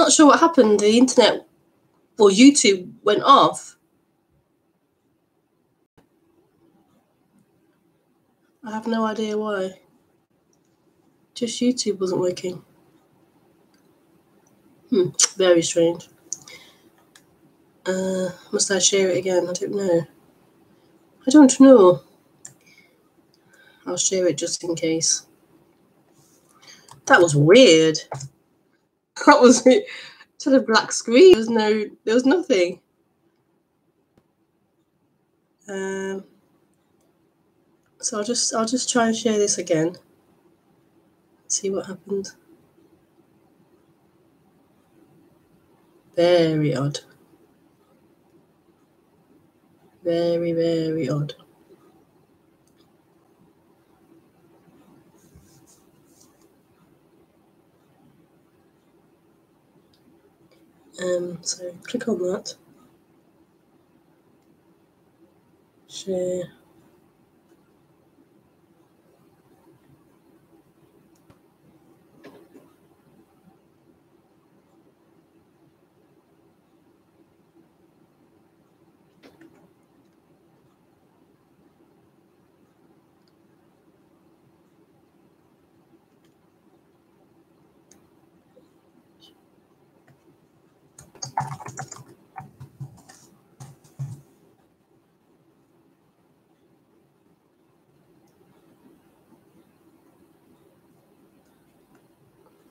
not sure what happened. The internet or YouTube went off. I have no idea why. Just YouTube wasn't working. Very strange. Must I share it again? I don't know. I'll share it just in case. That was weird. That was it. To the black screen. There was nothing. So I'll just try and share this again. See what happens. Very odd. Very, very odd. So click on that. Share.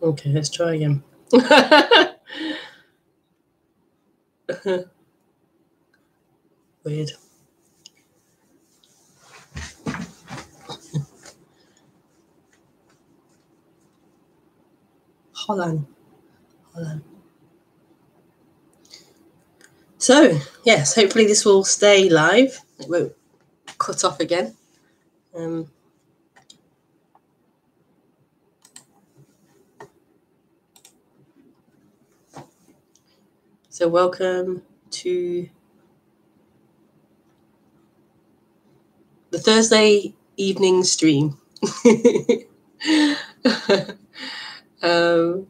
Okay, let's try again. Weird. Holland. So, yes, hopefully this will stay live. It won't cut off again. So welcome to the Thursday evening stream. So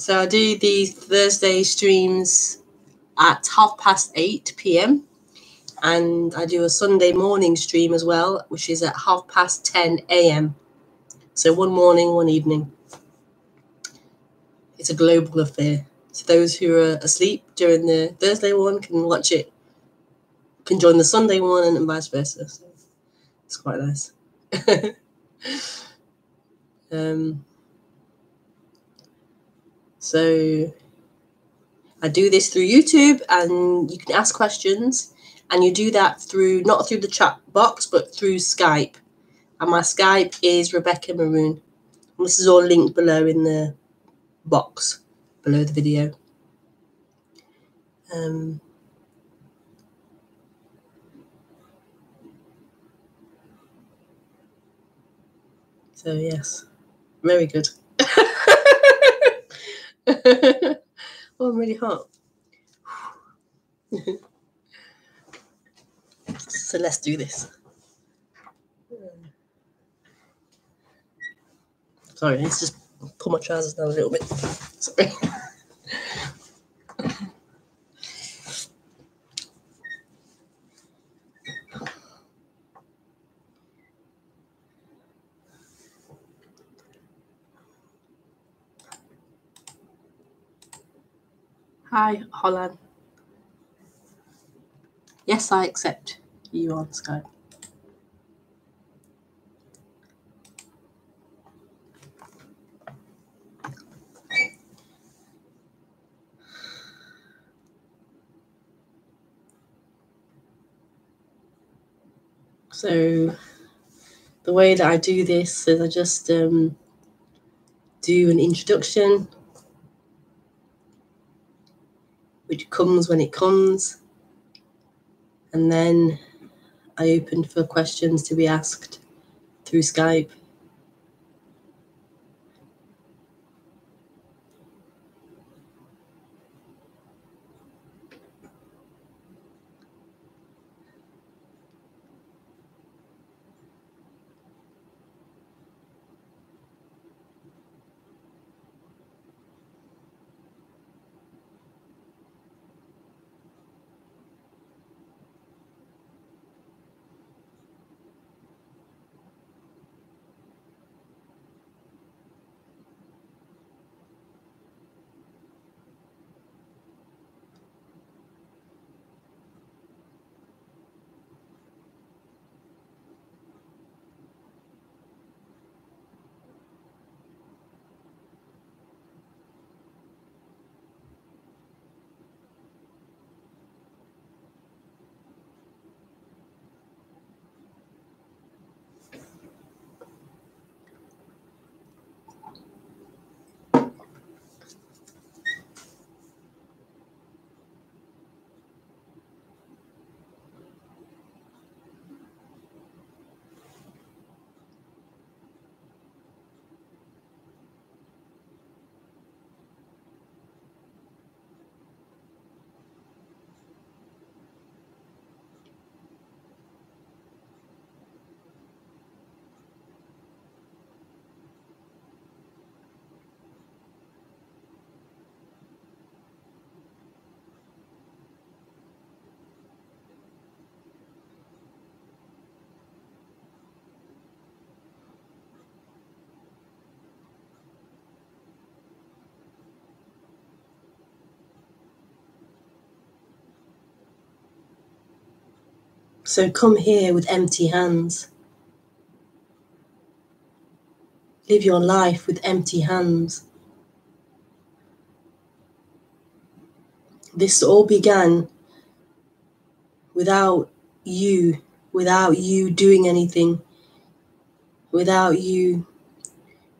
I do these Thursday streams at 8:30 p.m. and I do a Sunday morning stream as well, which is at 10:30 a.m. So one morning, one evening. It's a global affair. So those who are asleep during the Thursday one can watch it, can join the Sunday one, and vice versa. So it's quite nice. So I do this through YouTube, and you can ask questions, and you do that through, not through the chat box, but through Skype. And my Skype is Rebekah Maroon. And this is all linked below in the box below the video. So yes, very good. Oh, I'm really hot. So let's do this. Sorry, let's just pull my trousers down a little bit. Sorry. Hi, Holland. Yes, I accept you on Skype. So the way that I do this is I just do an introduction, which comes when it comes, and then I open for questions to be asked through Skype. So come here with empty hands. Live your life with empty hands. This all began without you doing anything, without you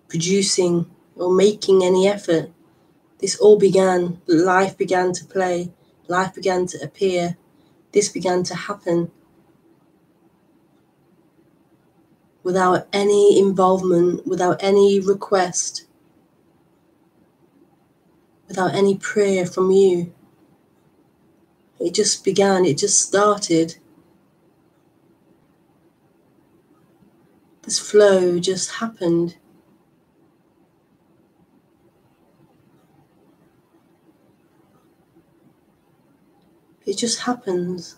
producing or making any effort. This all began, life began to play, life began to appear, this began to happen without any involvement, without any request, without any prayer from you. It just began, it just started. This flow just happened. It just happens.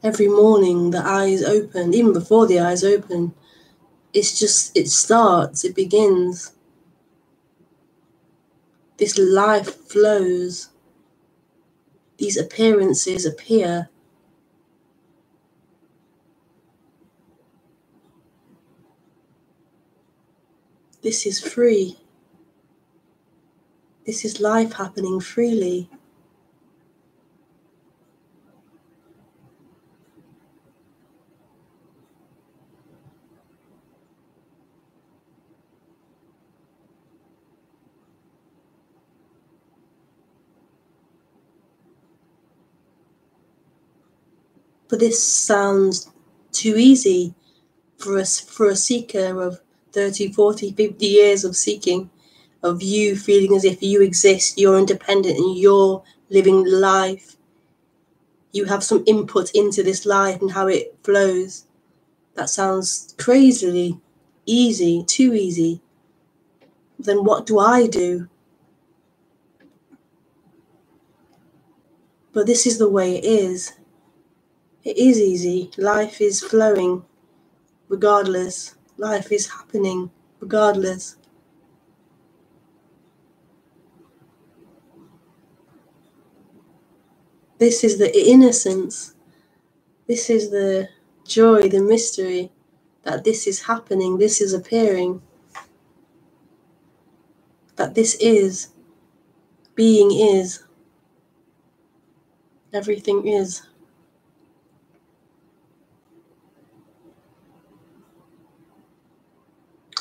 Every morning the eyes open, even before the eyes open, it starts, it begins. This life flows. These appearances appear. This is free. This is life happening freely. But this sounds too easy for a seeker of 30, 40, 50 years of seeking, of you feeling as if you exist, you're independent and you're living life. You have some input into this life and how it flows. That sounds crazily easy, too easy. Then what do I do? But this is the way it is. It is easy. Life is flowing regardless. Life is happening regardless. This is the innocence. This is the joy, the mystery that this is happening, this is appearing. That this is, being is, everything is.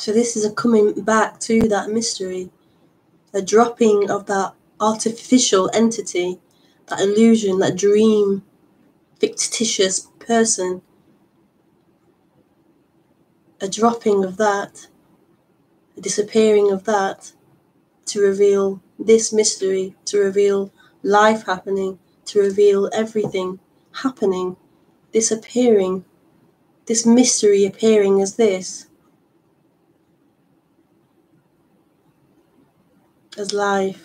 So this is a coming back to that mystery, a dropping of that artificial entity, that illusion, that dream, fictitious person, a dropping of that, a disappearing of that, to reveal this mystery, to reveal life happening, to reveal everything happening, this appearing, this mystery appearing as this, as life.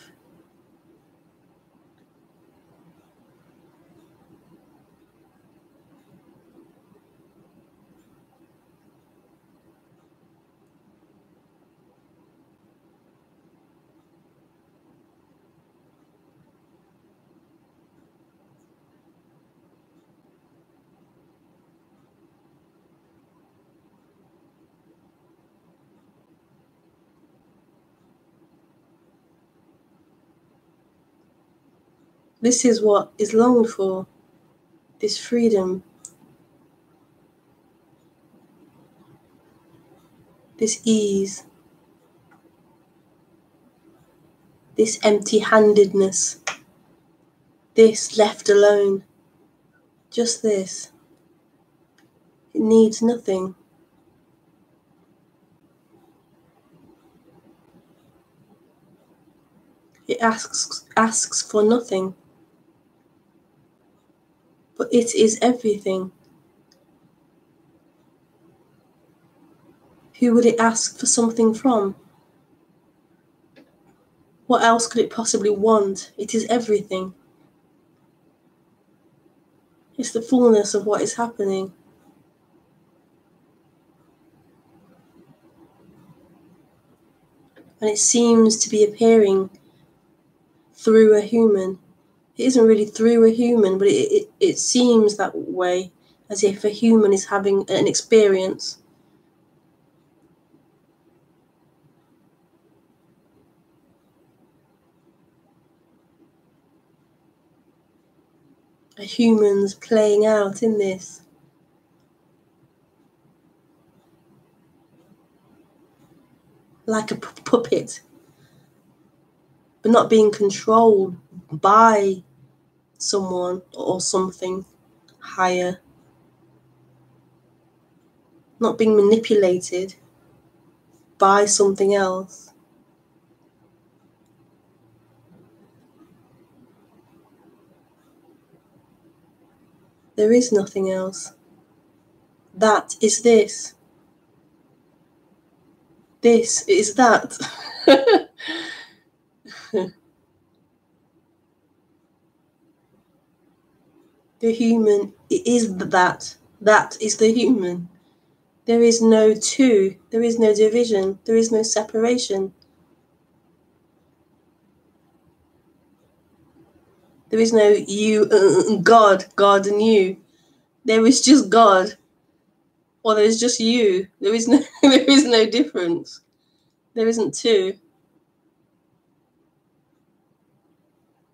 This is what is longed for, this freedom, this ease, this empty-handedness, this left alone, just this. It needs nothing. It asks for nothing. But it is everything. Who would it ask for something from? What else could it possibly want? It is everything. It's the fullness of what is happening. And it seems to be appearing through a human. It isn't really through a human, but it seems that way. as if a human is having an experience. A human's playing out in this. Like a puppet, but not being controlled by someone or something higher. Not being manipulated by something else. There is nothing else. That is this. This is that. The human is that. That is the human. There is no two. There is no division. There is no separation. There is no you, God and you. There is just God. Or there is just you. There is no there is no difference. There isn't two.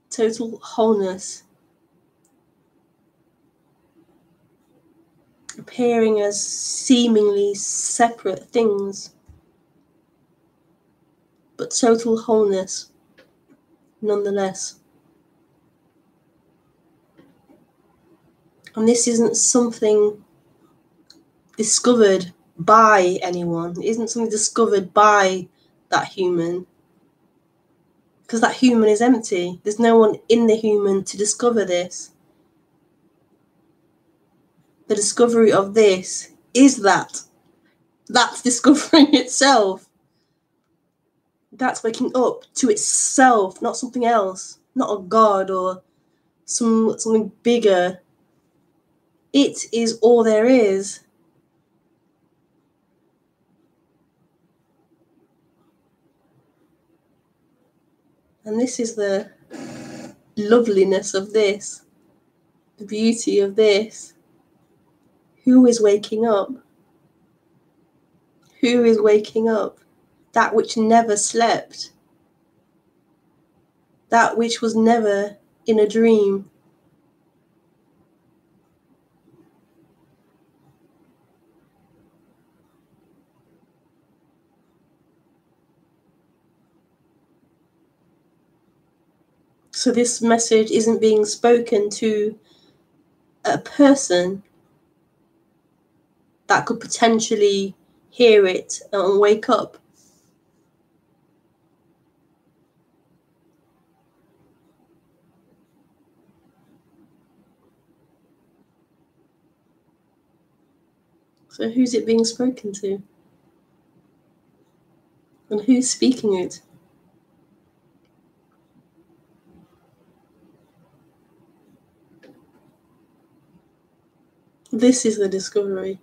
Total wholeness. Appearing as seemingly separate things, but total wholeness nonetheless. And this isn't something discovered by anyone. It isn't something discovered by that human, because that human is empty. There's no one in the human to discover this. The discovery of this is that. That's discovering itself. That's waking up to itself, not something else, not a God or something bigger. It is all there is. And this is the loveliness of this, the beauty of this. Who is waking up? Who is waking up? That which never slept. That which was never in a dream. So this message isn't being spoken to a person that could potentially hear it and wake up. So who's it being spoken to? And who's speaking it? This is the discovery.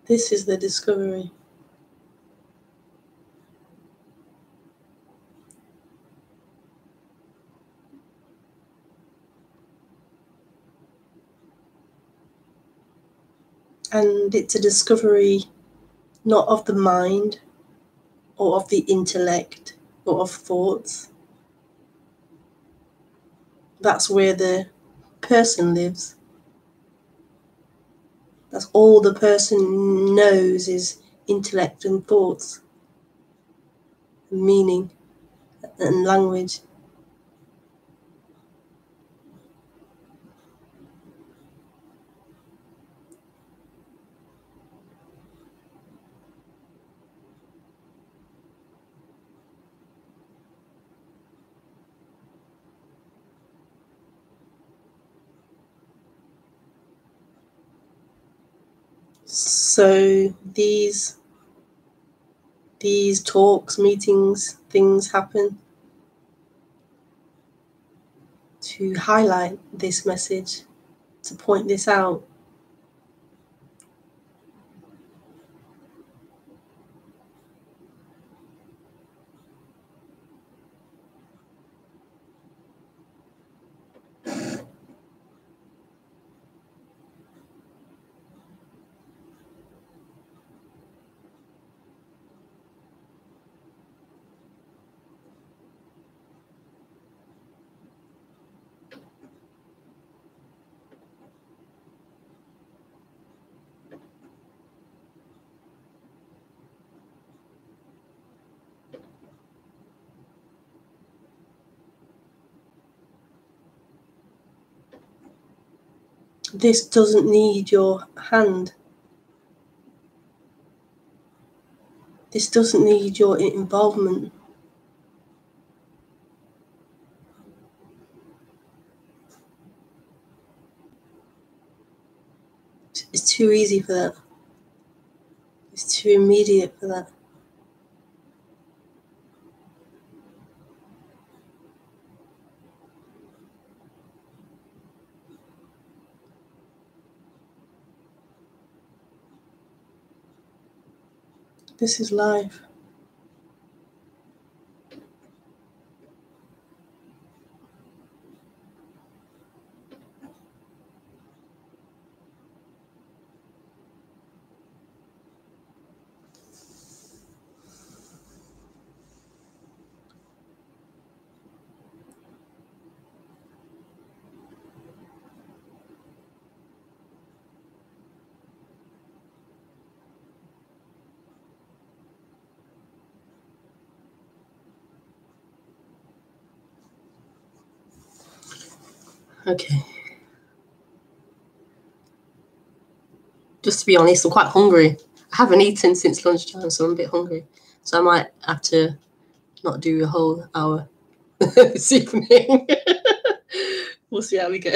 This is the discovery. And it's a discovery not of the mind or of the intellect or of thoughts. That's where the person lives. That's all the person knows is intellect and thoughts, and meaning and language. So these talks, meetings, things happen to highlight this message, to point this out. This doesn't need your hand. This doesn't need your involvement. It's too easy for that. It's too immediate for that. This is life. Okay. Just to be honest, I'm quite hungry. I haven't eaten since lunchtime, so I'm a bit hungry. So I might have to not do a whole hour this evening. We'll see how we go.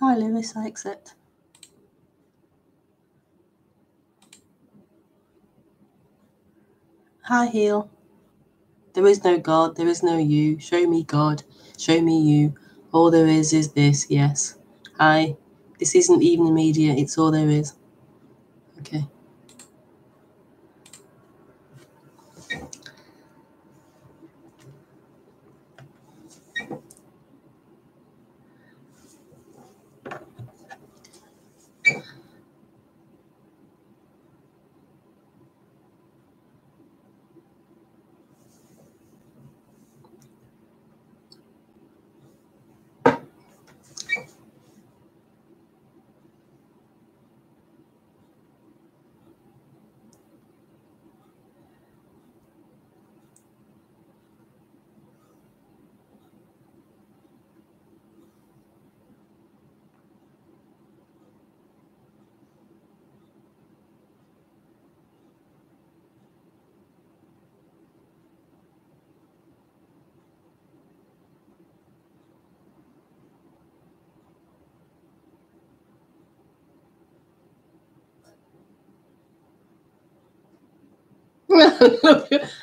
Hi, Lewis, I accept. Hi, Heel. There is no God, there is no you. Show me God, show me you. All there is this, yes. Hi. This isn't even immediate, it's all there is. Okay.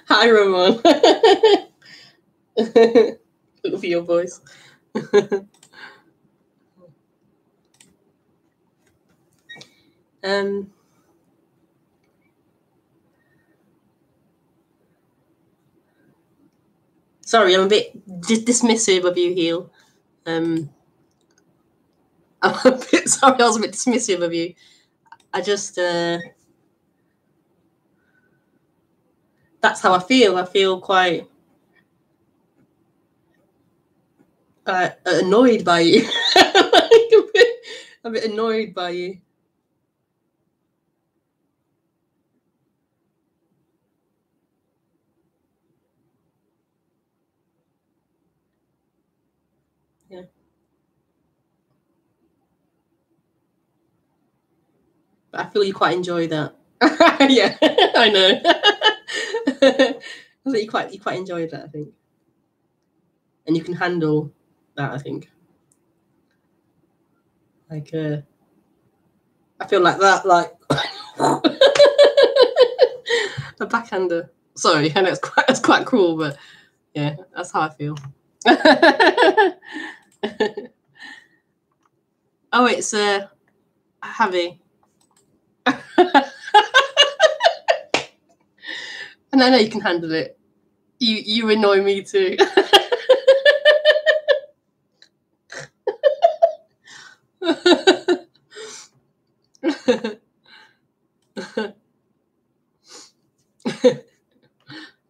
Hi, Ramon. Love your voice. Sorry, I'm a bit dismissive of you, Heel. I'm a bit sorry, I was a bit dismissive of you. I just that's how I feel. I feel quite annoyed by you. Like a bit annoyed by you. Yeah. But I feel you quite enjoy that. Yeah, I know. I think you quite enjoy that, I think. And you can handle that, I think. Like I feel like that, like a backhander. Sorry, I know it's quite cruel, but yeah, that's how I feel. Oh, it's heavy. And I know you can handle it. You annoy me too.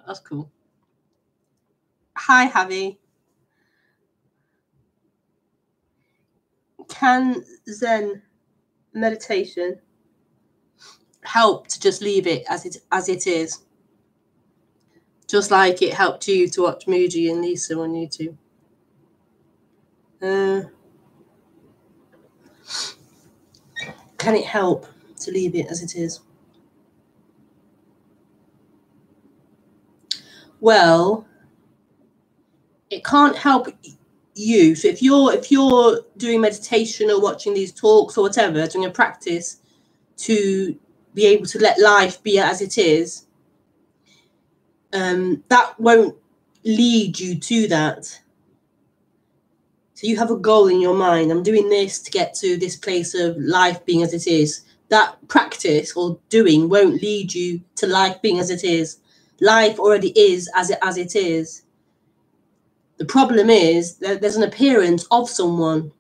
That's cool. Hi, Javi. Can Zen meditation help to just leave it as it is. Just like it helped you to watch Moody and Lisa on YouTube. Can it help to leave it as it is? Well, it can't help you. So if you're doing meditation or watching these talks or whatever, doing a practice to be able to let life be as it is, that won't lead you to that. So you have a goal in your mind. I'm doing this to get to this place of life being as it is. That practice or doing won't lead you to life being as it is. Life already is as it is. The problem is that there's an appearance of someone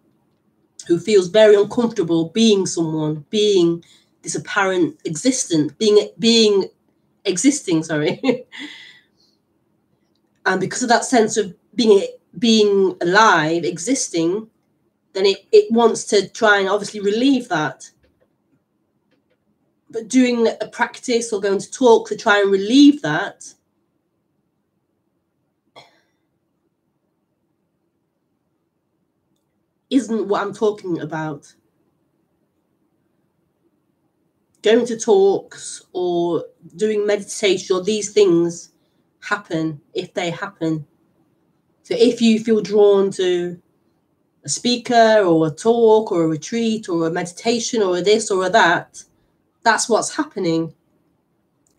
who feels very uncomfortable being someone, being this apparent existence, being existing, sorry. And because of that sense of being alive, existing, then it wants to try and obviously relieve that. But doing a practice or going to talk to try and relieve that isn't what I'm talking about. Going to talks or doing meditation or these things happen if they happen. So if you feel drawn to a speaker or a talk or a retreat or a meditation or a this or a that, that's what's happening.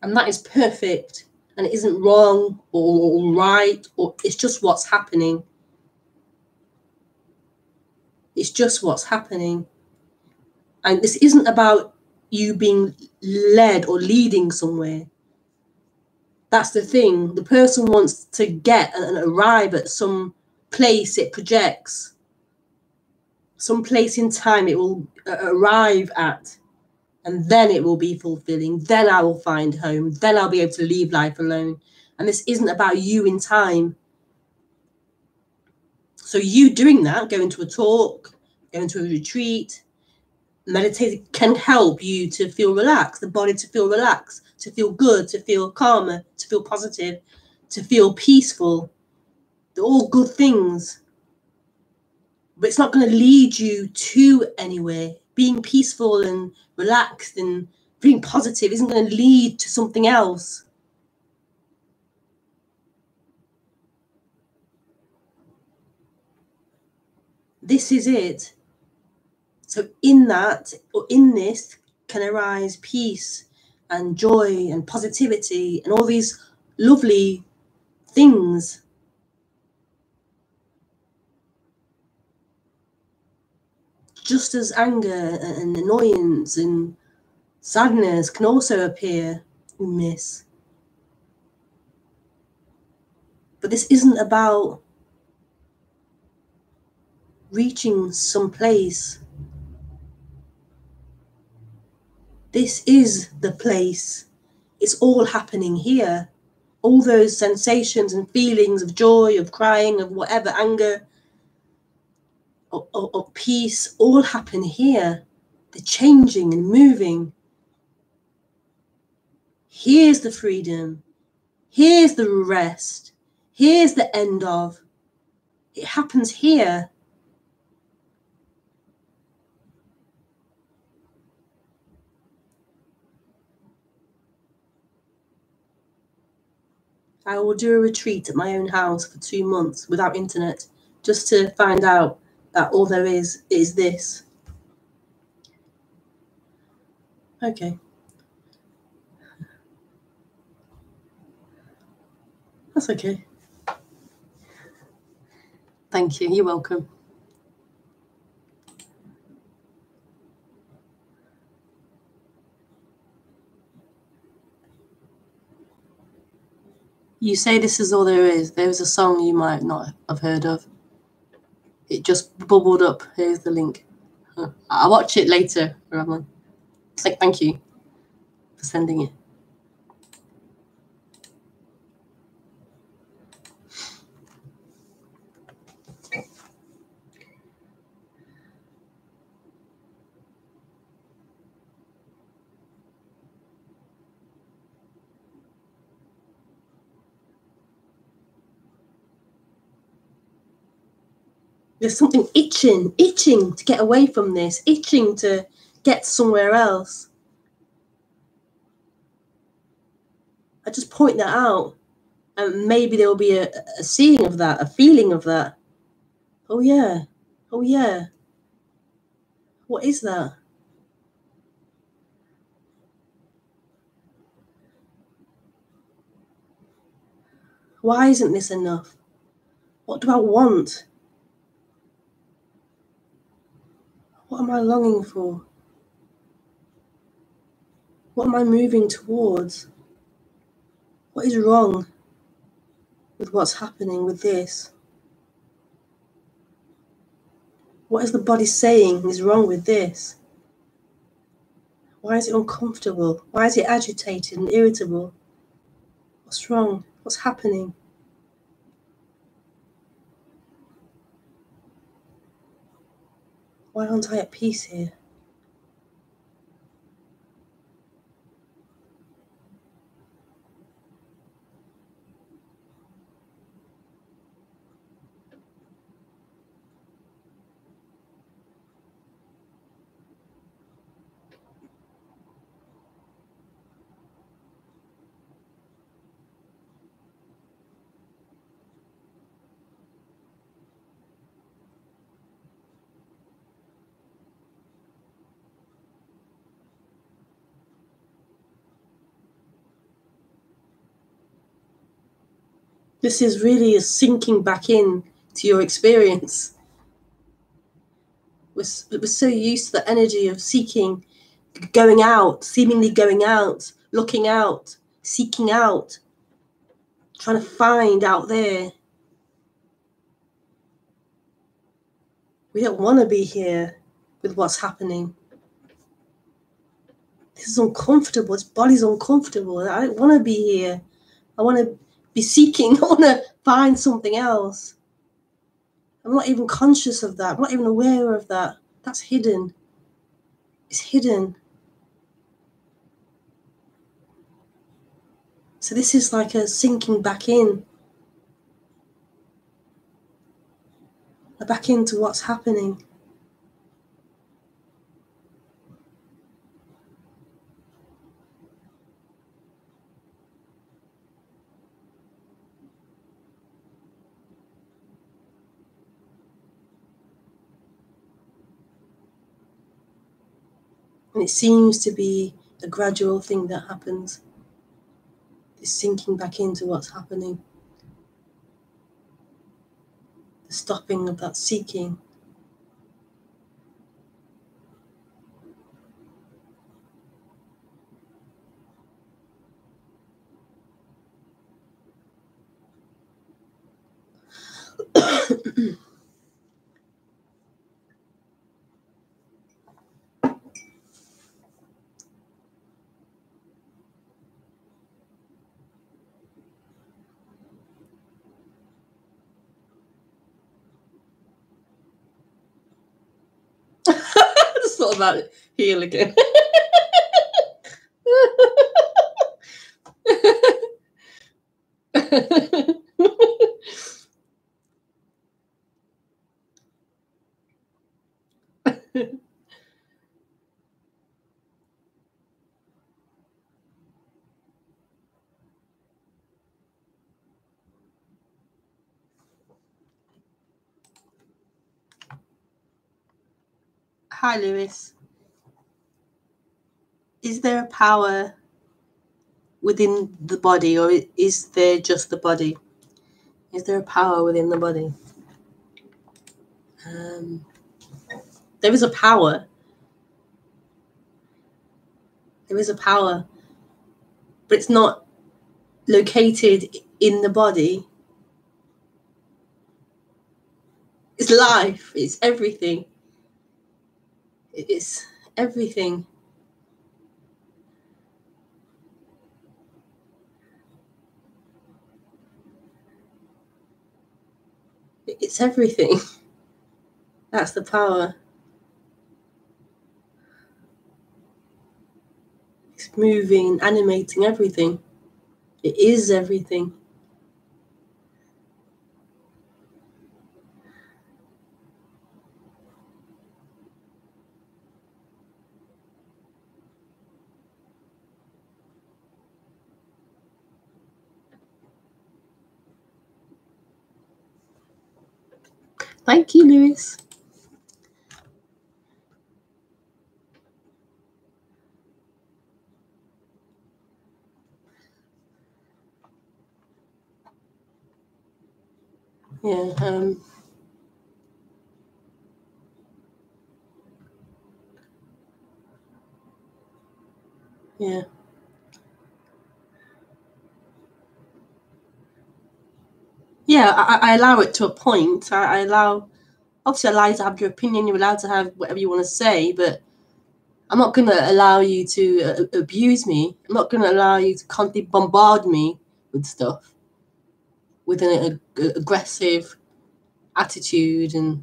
And that is perfect. And it isn't wrong or right, or it's just what's happening. It's just what's happening. And this isn't about you being led or leading somewhere. That's the thing. The person wants to get and arrive at some place it projects, some place in time it will arrive at, and then it will be fulfilling. Then I will find home. Then I'll be able to leave life alone. And this isn't about you in time. So you doing that, going to a talk, going to a retreat, meditating can help you to feel relaxed, the body to feel relaxed, to feel good, to feel calmer, to feel positive, to feel peaceful. They're all good things. But it's not going to lead you to anywhere. Being peaceful and relaxed and being positive isn't going to lead to something else. This is it. So in that, or in this, can arise peace and joy and positivity and all these lovely things. Just as anger and annoyance and sadness can also appear in this. But this isn't about reaching some place. This is the place. It's all happening here. All those sensations and feelings of joy, of crying, of whatever, anger, or peace, all happen here. They're changing and moving. Here's the freedom. Here's the rest. Here's the end of. It happens here. I will do a retreat at my own house for 2 months without internet, just to find out that all there is this. Okay. That's okay. Thank you. You're welcome. You say this is all there is. There was a song you might not have heard of. It just bubbled up. Here's the link. I'll watch it later, Ramon. Thank you for sending it. There's something itching to get away from this, itching to get somewhere else. I just point that out, and maybe there will be a seeing of that, a feeling of that. Oh yeah, oh yeah. What is that? Why isn't this enough? What do I want? What am I longing for? What am I moving towards? What is wrong with what's happening with this? What is the body saying is wrong with this? Why is it uncomfortable? Why is it agitated and irritable? What's wrong? What's happening? Why aren't I at peace here? This is really a sinking back in to your experience. We're so used to the energy of seeking, going out, seemingly going out, looking out, seeking out, trying to find out there. We don't want to be here with what's happening. This is uncomfortable. This body's uncomfortable. I don't want to be here. I want to be seeking. I want to find something else. I'm not even conscious of that. I'm not even aware of that. That's hidden. It's hidden. So this is like a sinking back in. Back into what's happening. And it seems to be a gradual thing that happens. This sinking back into what's happening. The stopping of that seeking. I just thought about it. Heal again. Hi, Lewis. Is there a power within the body, or is there just the body? Is there a power within the body? There is a power. There is a power, but it's not located in the body. It's life. It's everything. It's everything. It's everything. That's the power. It's moving, animating everything. It is everything. Thank you, Lewis. Yeah. Yeah. Yeah, I allow it to a point. I allow, obviously, I allow you to have your opinion. You're allowed to have whatever you want to say, but I'm not going to allow you to abuse me. I'm not going to allow you to constantly bombard me with stuff, with an aggressive attitude. And,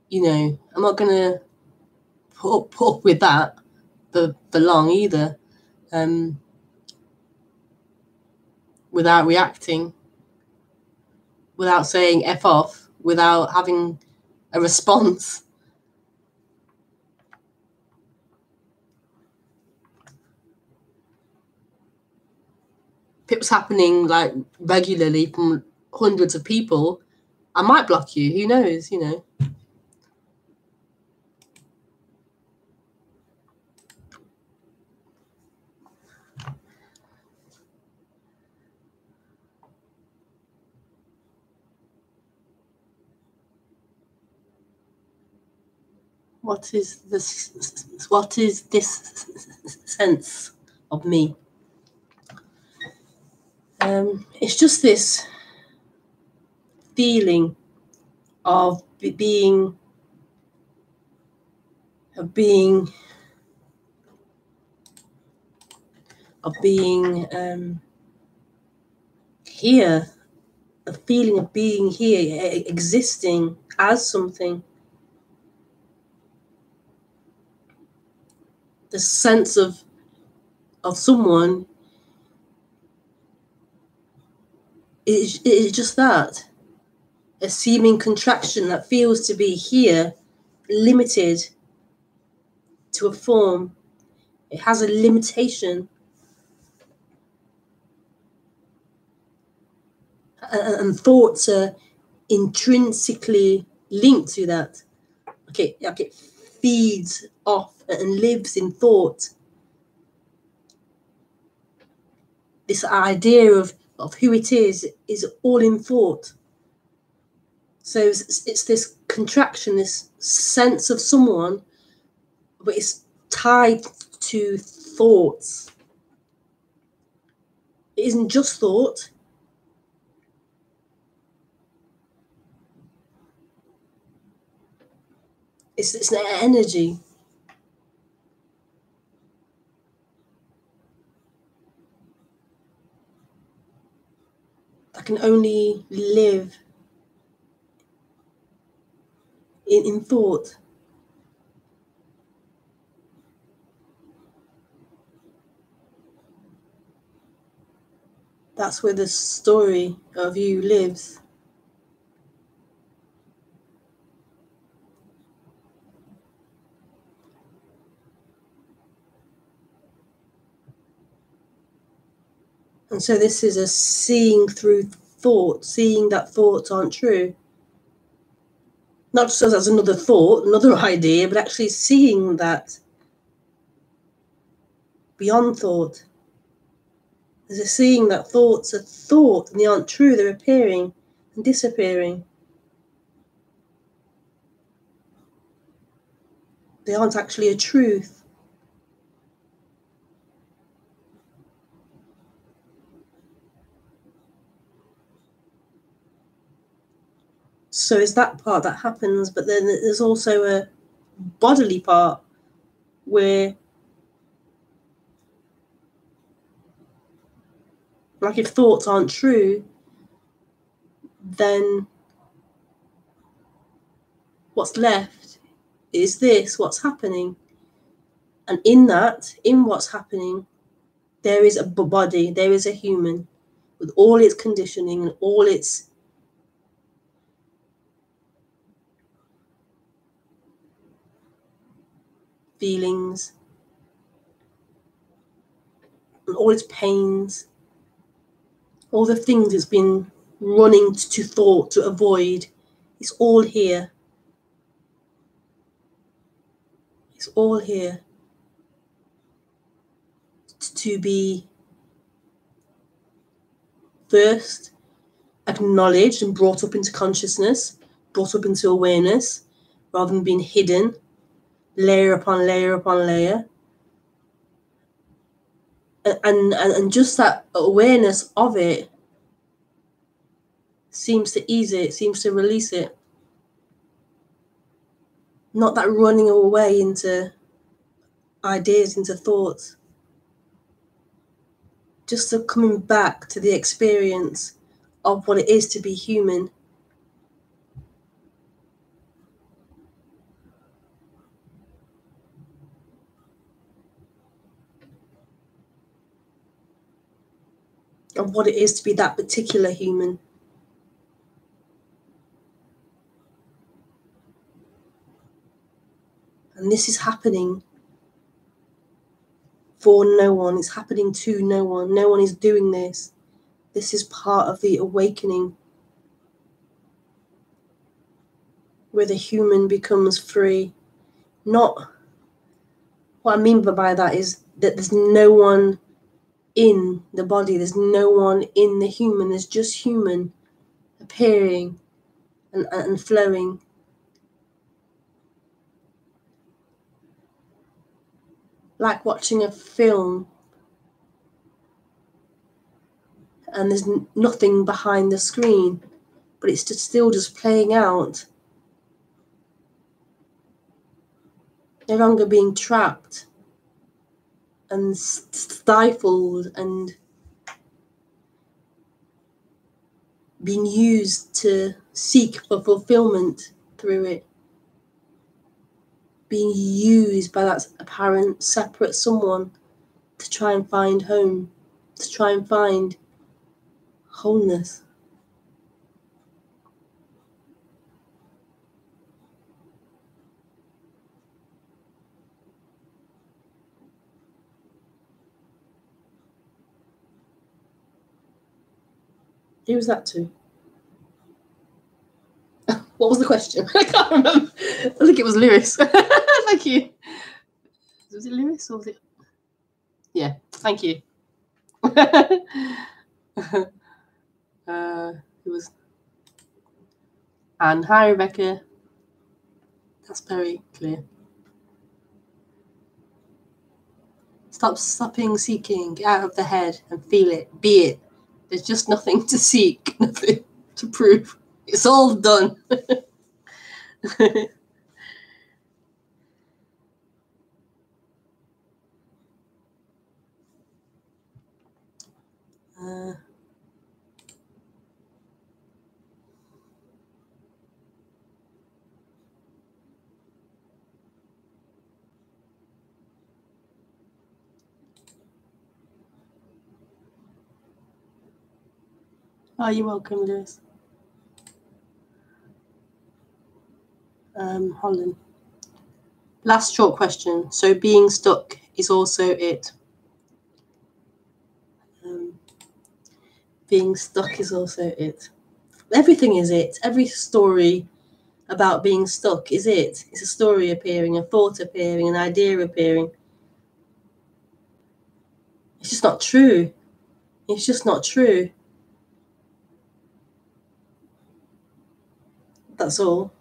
you know, I'm not going to put up with that for long either, without reacting, without saying F off, without having a response. If it was happening like regularly from hundreds of people, I might block you. Who knows, you know? What is this? What is this sense of me? It's just this feeling of being here, a feeling of being here, existing as something. The sense of someone is just that, a seeming contraction that feels to be here, limited to a form. It has a limitation. And thoughts are intrinsically linked to that. Okay, like it feeds off and lives in thought. This idea of who it is all in thought. So it's this contraction, this sense of someone, but it's tied to thoughts. It isn't just thought. It's an energy. That can only live in thought. That's where the story of you lives. And so this is a seeing through thought, seeing that thoughts aren't true. Not just as another thought, another idea, but actually seeing that beyond thought. There's a seeing that thoughts are thought and they aren't true, they're appearing and disappearing. They aren't actually a truth. So it's that part that happens, but then there's also a bodily part where, like, if thoughts aren't true, then what's left is this, what's happening. And in that, in what's happening, there is a body, there is a human with all its conditioning and all its feelings and all its pains, all the things it's been running to thought to avoid. It's all here. It's all here to be first acknowledged and brought up into consciousness, brought up into awareness, rather than being hidden, layer upon layer upon layer. And just that awareness of it seems to ease it, seems to release it. Not that running away into ideas, into thoughts. Just the coming back to the experience of what it is to be human. Of what it is to be that particular human. And this is happening for no one. It's happening to no one. No one is doing this. This is part of the awakening, where the human becomes free. Not, what I mean by that is that there's no one in the body. There's no one in the human. There's just human appearing and flowing. Like watching a film and there's nothing behind the screen, but it's still just playing out. No longer being trapped and stifled and being used to seek for fulfillment through it. Being used by that apparent separate someone to try and find home, to try and find wholeness. Who was that to? What was the question? I can't remember. I think it was Lewis. Thank you. Was it Lewis or was it? Yeah, thank you. It was Anne. Hi, Rebecca. That's very clear. Stopping seeking. Get out of the head and feel it. Be it. There's just nothing to seek, nothing to prove. It's all done. Oh, you're welcome, Lewis. Holland. Last short question. So being stuck is also it. Being stuck is also it. Everything is it. Every story about being stuck is it. It's a story appearing, a thought appearing, an idea appearing. It's just not true. It's just not true. That's all.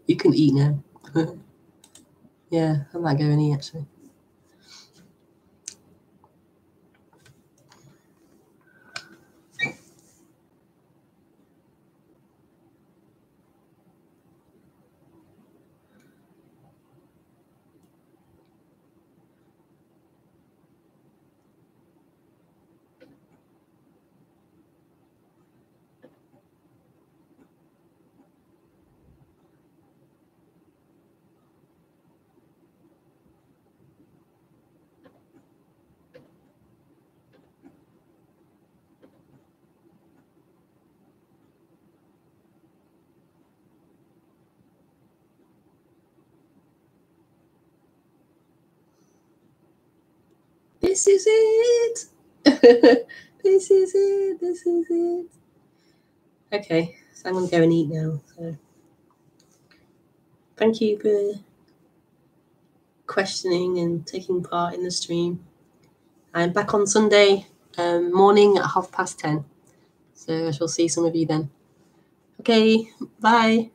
You can eat now. Yeah, I might go and eat actually. This is it. This is it. This is it. Okay, so I'm going to go and eat now. So thank you for questioning and taking part in the stream. I'm back on Sunday morning at 10:30. So I shall see some of you then. Okay, bye.